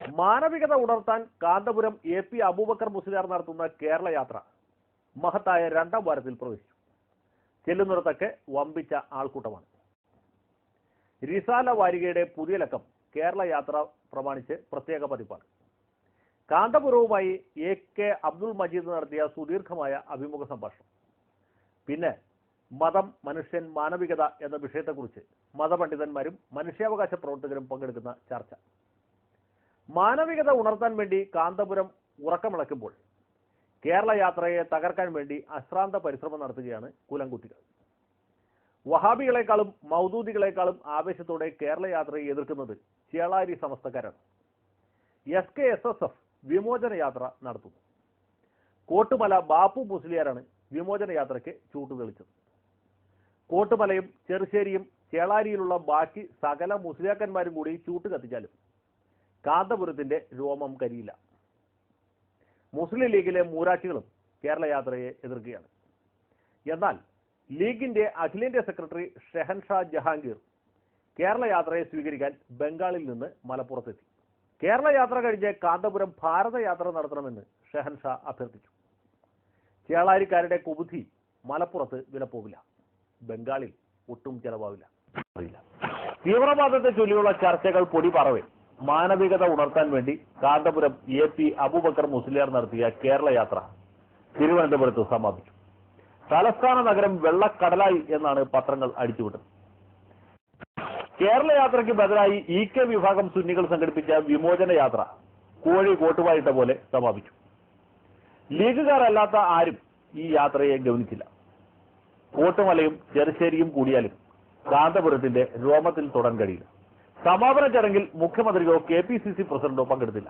മാനവികത ഉണർത്താൻ കാന്തപുരം AP അബൂബക്കർ മുസ്ലിയാർ നടത്തുന്ന കേരള യാത്ര മഹത്തായ രണ്ടാം വാരത്തിൽ പ്രവേശിച്ചു. ചെല്ലുന്നിടത്തൊക്കെ വമ്പിച്ച ആൾക്കൂട്ടമാണ്. റിസാല വാരികയുടെ പുതിയ ലക്കം കേരള യാത്ര പ്രമാണിച്ച് പ്രത്യേക പതിപ്പാണ്. കാന്തപുരവുമായി AK അബ്ദുൾ മജീദ് നടത്തിയ സുദീർഘമായ അഭിമുഖ സംഭാഷണം. പിന്നെ മതം, മനുഷ്യൻ, മാനവികത എന്ന വിഷയത്തെക്കുറിച്ച് മതപണ്ഡിതന്മാരും മനുഷ്യാവകാശ പ്രവർത്തകരും പങ്കെടുക്കുന്ന ചർച്ച. മാനവികത ഉണർത്താൻ വേണ്ടി കാന്തപുരം ഉറക്കമിളക്കുമ്പോൾ കേരള യാത്രയെ തകർക്കാൻ വേണ്ടി അശ്രാന്ത പരിശ്രമം നടത്തുകയാണ് കുലംകുത്തികൾ. വഹാബികളെക്കാളും മൗദൂദികളെക്കാളും ആവേശത്തോടെ കേരള യാത്രയെ എതിർക്കുന്നത് ചേളാരി സമസ്തക്കാരാണ്. SKSSF വിമോചന യാത്ര നടത്തുന്നു. കോട്ടുമല ബാപ്പു മുസ്ലിയാരാണ് വിമോചന യാത്രയ്ക്ക് ചൂട്ടുതെളിച്ചത്. കോട്ടുമലയും ചെറുശ്ശേരിയും ചേളാരിയിലുള്ള ബാക്കി സകല മുസ്ലിയാക്കന്മാരും കൂടി ചൂട്ട് കത്തിച്ചാലും കാന്തപുരത്തിന്റെ രോമം കരിയില്ല. മുസ്ലിം ലീഗിലെ മൂരാച്ചികളും കേരള യാത്രയെ എതിർക്കുകയാണ്. എന്നാൽ ലീഗിന്റെ അഖിലേന്ത്യാ സെക്രട്ടറി ഷെഹൻഷാ ജഹാംഗീർ കേരള യാത്രയെ സ്വീകരിക്കാൻ ബംഗാളിൽ നിന്ന് മലപ്പുറത്തെത്തി. കേരള യാത്ര കഴിഞ്ഞ് കാന്തപുരം ഭാരതയാത്ര നടത്തണമെന്ന് ഷെഹൻഷാ അഭ്യർത്ഥിച്ചു. ചേളാരിക്കാരുടെ കുബുദ്ധി മലപ്പുറത്ത് വിലപ്പോവില്ല, ബംഗാളിൽ ഒട്ടും ചെലവാവില്ല. തീവ്രവാദത്തെ ചൊല്ലിയുള്ള ചർച്ചകൾ പൊടി പറവേ മാനവികത ഉണർത്താൻ വേണ്ടി കാന്തപുരം AP അബൂബക്കർ മുസ്ലിയാർ നടത്തിയ കേരള യാത്ര തിരുവനന്തപുരത്ത് സമാപിച്ചു. തലസ്ഥാന നഗരം വെള്ളക്കടലായി എന്നാണ് പത്രങ്ങൾ അടിച്ചുവിട്ടത്. കേരള യാത്രയ്ക്ക് ബദലായി EK വിഭാഗം സുന്നികൾ സംഘടിപ്പിച്ച വിമോചന യാത്ര കോഴി കോട്ടുവായിട്ട പോലെ സമാപിച്ചു. ലീഗുകാരല്ലാത്ത ആരും ഈ യാത്രയെ ഗവനിച്ചില്ല. കോട്ടുമലയും ചെറുശ്ശേരിയും കൂടിയാലും കാന്തപുരത്തിന്റെ രോമത്തിൽ തൊടാൻ കഴിയില്ല. സമാപന ചടങ്ങിൽ മുഖ്യമന്ത്രിയോ KPCC പ്രസിഡന്റോ പങ്കെടുത്തില്ല.